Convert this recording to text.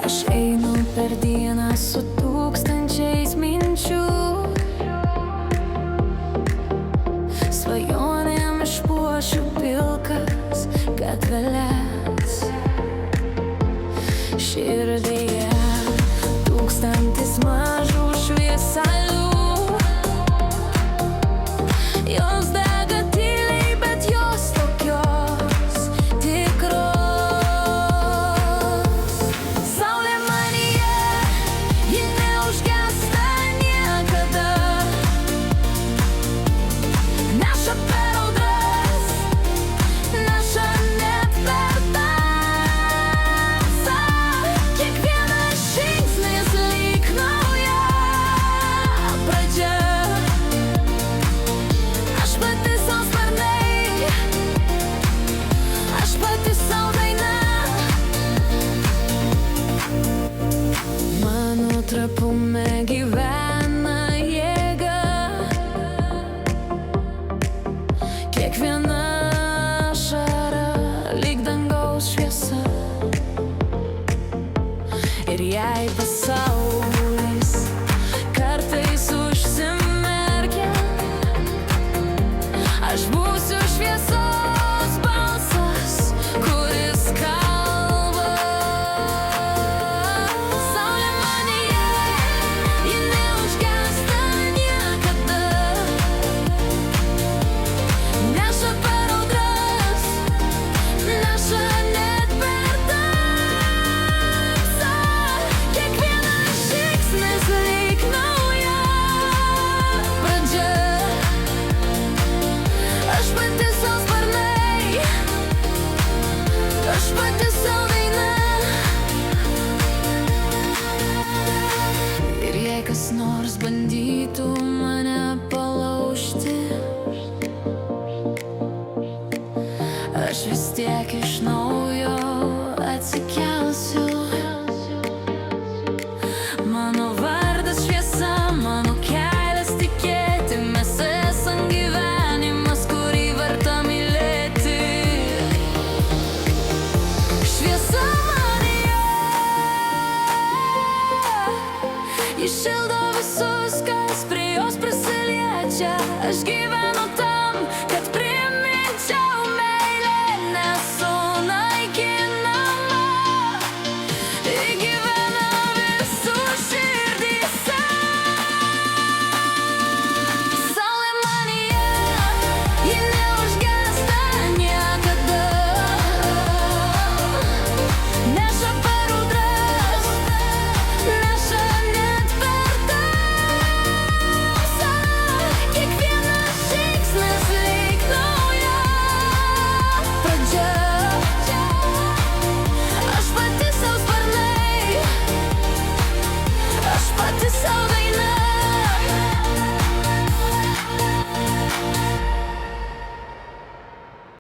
Aš einu per dieną su tūkstančiais minčių, svajonėm išpuošiu pilkas gatveles. Širdyje tūkstantis mažų švieselių, jos dega tyliai, bet jos tokios tikros. Saulė manyje, ji neužgęsta niekada, neša per audras, neša net per tamsą. Kiekvienas žingsnis lyg nauja pradžia. Aš pati sau sparnai, aš pati sau daina. Mano trapume gyvena jėga, kiekviena ašara lyg dangaus šviesa. Ir jei pasaulis kartais užsimerkia, aš būsiu šviesos balsas, kuris kalba. Saulė manyje, ji neužgęsta niekada, neša per audras, neša net per tamsą. Kiekvienas žingsnis lyg nauja pradžia. Aš pati sau sparnai, aš pati sau daina. Ir jei kas nors bandytų mane palaužti, aš vis tiek iš naujo atsikelsiu. Mano vardas šviesa, mano kelias tikėti, mes esam gyvenimas, kurį verta mylėti. Šviesa manyje, ji šildo visus, kas prie jos prisiliečia. Aš gyvenu tą